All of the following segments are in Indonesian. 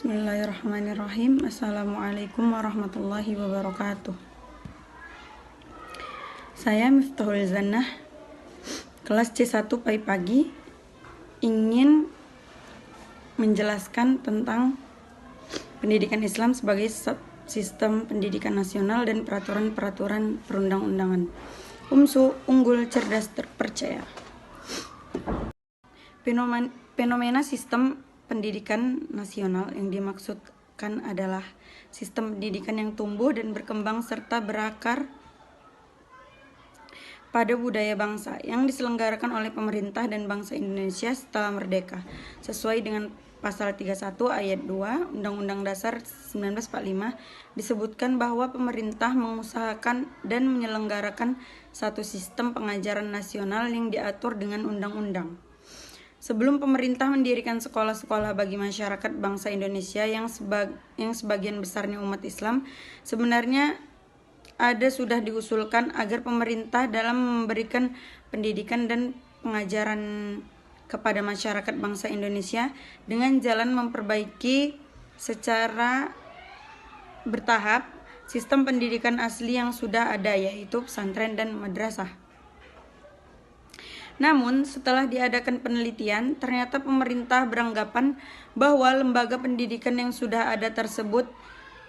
Bismillahirrahmanirrahim. Assalamualaikum warahmatullahi wabarakatuh. Saya Miftahul Zannah, kelas C1 pagi, ingin menjelaskan tentang pendidikan Islam sebagai sistem pendidikan nasional dan peraturan-peraturan perundang-undangan. Unggul, cerdas, terpercaya. Fenomena sistem pendidikan nasional yang dimaksudkan adalah sistem pendidikan yang tumbuh dan berkembang serta berakar pada budaya bangsa yang diselenggarakan oleh pemerintah dan bangsa Indonesia setelah merdeka, sesuai dengan Pasal 31 Ayat 2 Undang-Undang Dasar 1945 disebutkan bahwa pemerintah mengusahakan dan menyelenggarakan satu sistem pengajaran nasional yang diatur dengan undang-undang. Sebelum pemerintah mendirikan sekolah-sekolah bagi masyarakat bangsa Indonesia yang sebagian besarnya umat Islam, sebenarnya sudah diusulkan agar pemerintah dalam memberikan pendidikan dan pengajaran kepada masyarakat bangsa Indonesia dengan jalan memperbaiki secara bertahap sistem pendidikan asli yang sudah ada, yaitu pesantren dan madrasah. Namun, setelah diadakan penelitian, ternyata pemerintah beranggapan bahwa lembaga pendidikan yang sudah ada tersebut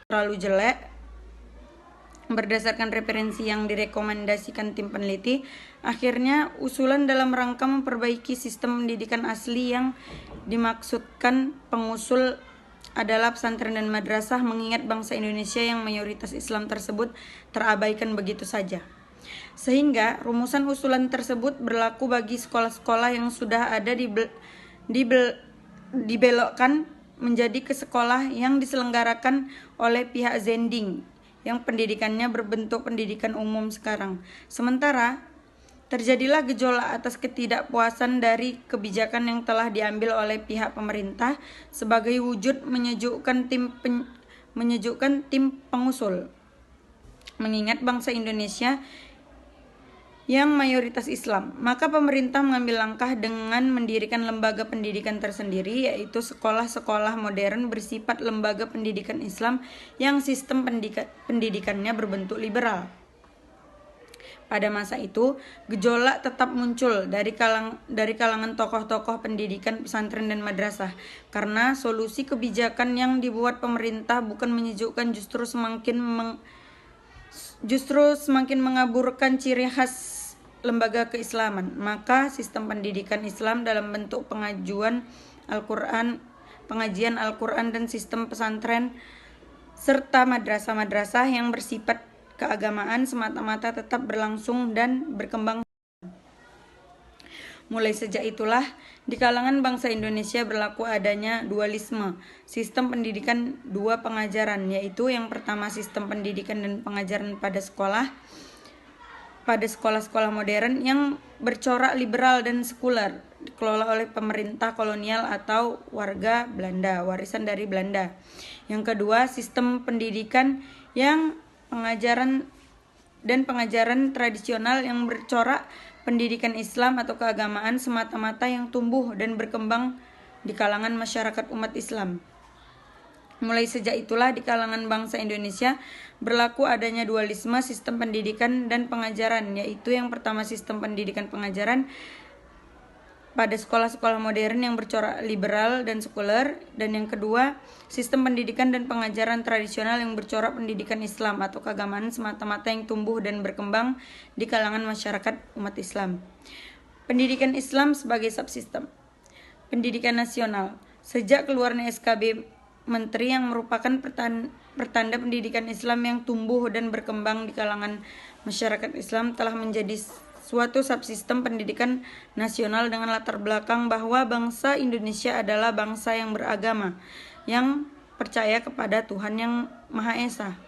terlalu jelek. Berdasarkan referensi yang direkomendasikan tim peneliti, akhirnya usulan dalam rangka memperbaiki sistem pendidikan asli yang dimaksudkan pengusul adalah pesantren dan madrasah, mengingat bangsa Indonesia yang mayoritas Islam tersebut terabaikan begitu saja. Sehingga rumusan usulan tersebut berlaku bagi sekolah-sekolah yang sudah ada dibelokkan menjadi ke sekolah yang diselenggarakan oleh pihak zending yang pendidikannya berbentuk pendidikan umum sekarang. Sementara terjadilah gejolak atas ketidakpuasan dari kebijakan yang telah diambil oleh pihak pemerintah sebagai wujud menyejukkan tim pengusul. Mengingat bangsa Indonesia yang mayoritas Islam, maka pemerintah mengambil langkah dengan mendirikan lembaga pendidikan tersendiri, yaitu sekolah-sekolah modern bersifat lembaga pendidikan Islam yang sistem pendidikannya berbentuk liberal. Pada masa itu, gejolak tetap muncul dari kalangan tokoh-tokoh pendidikan pesantren dan madrasah, karena solusi kebijakan yang dibuat pemerintah bukan menyejukkan, justru semakin mengaburkan ciri khas lembaga keislaman. Maka sistem pendidikan Islam dalam bentuk pengajian Al-Quran dan sistem pesantren serta madrasah-madrasah yang bersifat keagamaan semata-mata tetap berlangsung dan berkembang. Mulai sejak itulah di kalangan bangsa Indonesia berlaku adanya dualisme sistem pendidikan dua pengajaran, yaitu yang pertama sistem pendidikan dan pengajaran pada sekolah-sekolah modern yang bercorak liberal dan sekuler, dikelola oleh pemerintah kolonial atau warga Belanda, warisan dari Belanda. Yang kedua, sistem pendidikan yang pengajaran tradisional yang bercorak pendidikan Islam atau keagamaan semata-mata yang tumbuh dan berkembang di kalangan masyarakat umat Islam. Mulai sejak itulah di kalangan bangsa Indonesia berlaku adanya dualisme sistem pendidikan dan pengajaran, yaitu yang pertama sistem pendidikan pengajaran pada sekolah-sekolah modern yang bercorak liberal dan sekuler, dan yang kedua sistem pendidikan dan pengajaran tradisional yang bercorak pendidikan Islam atau keagamaan semata-mata yang tumbuh dan berkembang di kalangan masyarakat umat Islam. Pendidikan Islam sebagai subsistem pendidikan nasional. Sejak keluarnya SKB Menteri yang merupakan pertanda pendidikan Islam yang tumbuh dan berkembang di kalangan masyarakat Islam telah menjadi suatu subsistem pendidikan nasional dengan latar belakang bahwa bangsa Indonesia adalah bangsa yang beragama, yang percaya kepada Tuhan yang Maha Esa.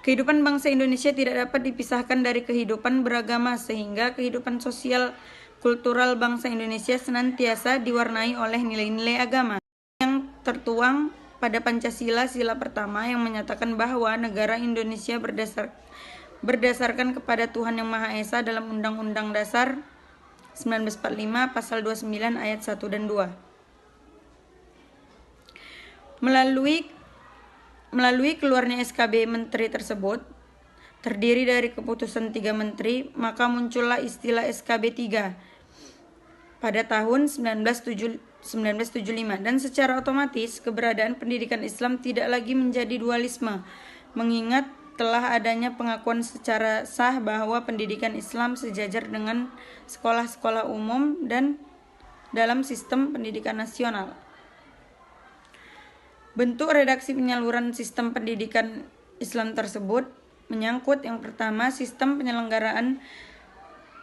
Kehidupan bangsa Indonesia tidak dapat dipisahkan dari kehidupan beragama, sehingga kehidupan sosial kultural bangsa Indonesia senantiasa diwarnai oleh nilai-nilai agama yang tertuang pada Pancasila sila pertama yang menyatakan bahwa negara Indonesia berdasarkan kepada Tuhan yang Maha Esa dalam Undang-Undang Dasar 1945 pasal 29 ayat 1 dan 2. Melalui keluarnya SKB Menteri tersebut, terdiri dari keputusan 3 menteri, maka muncullah istilah SKB 3 pada tahun 1975, dan secara otomatis keberadaan pendidikan Islam tidak lagi menjadi dualisme, mengingat telah adanya pengakuan secara sah bahwa pendidikan Islam sejajar dengan sekolah-sekolah umum dan dalam sistem pendidikan nasional. Bentuk redaksi penyaluran sistem pendidikan Islam tersebut menyangkut yang pertama, sistem penyelenggaraan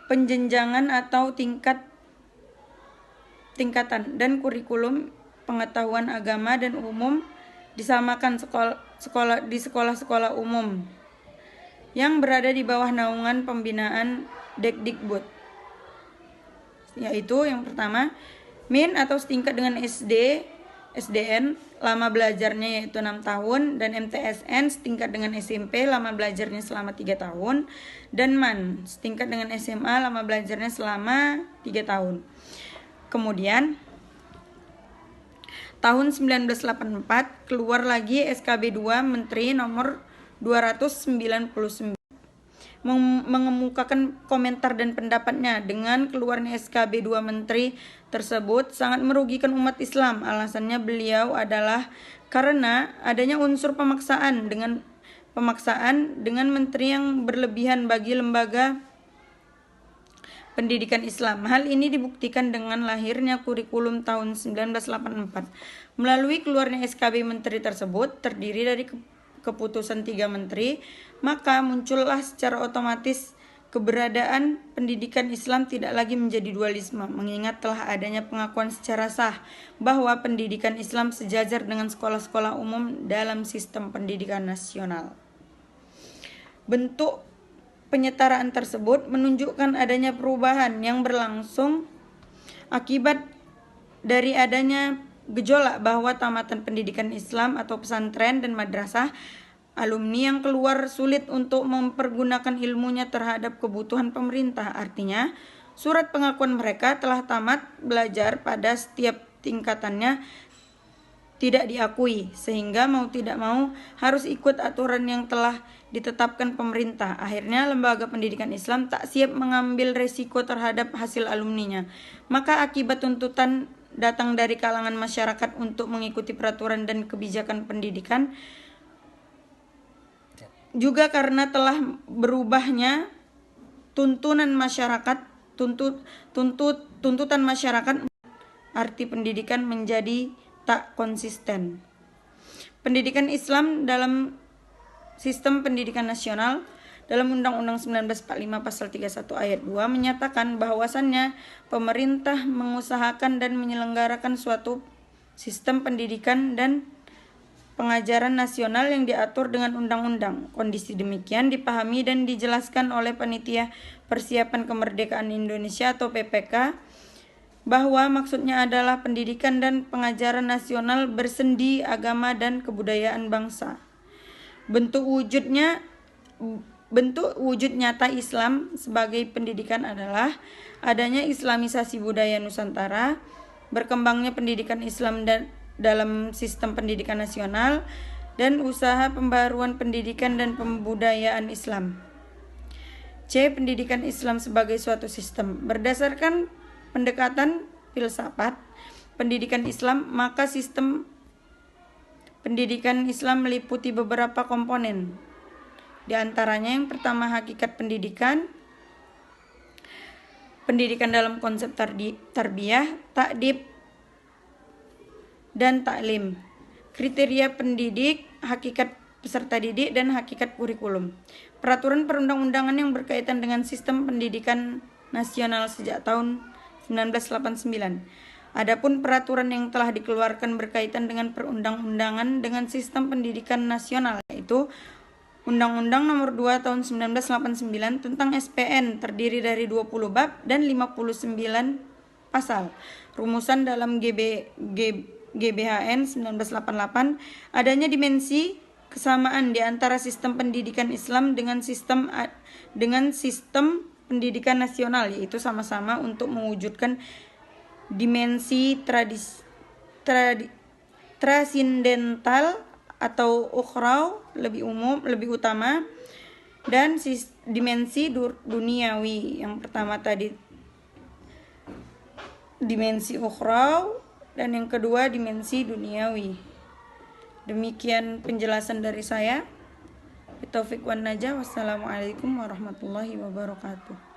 penjenjangan atau tingkatan dan kurikulum pengetahuan agama dan umum disamakan di sekolah-sekolah umum yang berada di bawah naungan pembinaan Dekdikbud, yaitu yang pertama min atau setingkat dengan SDN lama belajarnya yaitu 6 tahun, dan MTSN setingkat dengan SMP lama belajarnya selama 3 tahun, dan MAN setingkat dengan SMA lama belajarnya selama 3 tahun. Kemudian tahun 1984 keluar lagi SKB 2 Menteri nomor 299 mengemukakan komentar dan pendapatnya dengan keluarnya SKB 2 Menteri tersebut sangat merugikan umat Islam. Alasannya beliau adalah karena adanya unsur pemaksaan dengan menteri yang berlebihan bagi lembaga pendidikan Islam. Hal ini dibuktikan dengan lahirnya kurikulum tahun 1984. Melalui keluarnya SKB Menteri tersebut terdiri dari keputusan 3 menteri, maka muncullah secara otomatis keberadaan pendidikan Islam tidak lagi menjadi dualisme, mengingat telah adanya pengakuan secara sah bahwa pendidikan Islam sejajar dengan sekolah-sekolah umum dalam sistem pendidikan nasional. Bentuk penyetaraan tersebut menunjukkan adanya perubahan yang berlangsung akibat dari adanya gejolak bahwa tamatan pendidikan Islam atau pesantren dan madrasah, alumni yang keluar sulit untuk mempergunakan ilmunya terhadap kebutuhan pemerintah. Artinya, surat pengakuan mereka telah tamat belajar pada setiap tingkatannya tidak diakui, sehingga mau tidak mau harus ikut aturan yang telah ditetapkan pemerintah. Akhirnya lembaga pendidikan Islam tak siap mengambil resiko terhadap hasil alumninya. Maka akibat tuntutan datang dari kalangan masyarakat untuk mengikuti peraturan dan kebijakan pendidikan, juga karena telah berubahnya tuntutan masyarakat, arti pendidikan menjadi tak konsisten. Pendidikan Islam dalam sistem pendidikan nasional dalam Undang-Undang 1945 Pasal 31 Ayat 2 menyatakan bahwasannya pemerintah mengusahakan dan menyelenggarakan suatu sistem pendidikan dan pengajaran nasional yang diatur dengan undang-undang. Kondisi demikian dipahami dan dijelaskan oleh Panitia Persiapan Kemerdekaan Indonesia atau PPK bahwa maksudnya adalah pendidikan dan pengajaran nasional bersendi agama dan kebudayaan bangsa. Bentuk wujud nyata Islam sebagai pendidikan adalah adanya islamisasi budaya Nusantara, berkembangnya pendidikan Islam dalam sistem pendidikan nasional, dan usaha pembaruan pendidikan dan pembudayaan Islam. C. Pendidikan Islam sebagai suatu sistem. Berdasarkan pendekatan filsafat pendidikan Islam, maka sistem pendidikan Islam meliputi beberapa komponen. Di antaranya yang pertama hakikat pendidikan dalam konsep tarbiyah, ta'dib, dan taklim. Kriteria pendidik, hakikat peserta didik, dan hakikat kurikulum. Peraturan perundang-undangan yang berkaitan dengan sistem pendidikan nasional sejak tahun 1989. Adapun peraturan yang telah dikeluarkan berkaitan dengan perundang-undangan dengan sistem pendidikan nasional, yaitu Undang-Undang Nomor 2 Tahun 1989 tentang SPN, terdiri dari 20 bab dan 59 pasal. Rumusan dalam GBHN 1988, adanya dimensi kesamaan di antara sistem pendidikan Islam dengan sistem pendidikan nasional, yaitu sama-sama untuk mewujudkan dimensi Transindental atau ukhraw lebih umum, lebih utama, dan dimensi duniawi. Yang pertama tadi dimensi ukhraw dan yang kedua dimensi duniawi. Demikian penjelasan dari saya. Taufik wan najah. Wassalamualaikum warahmatullahi wabarakatuh.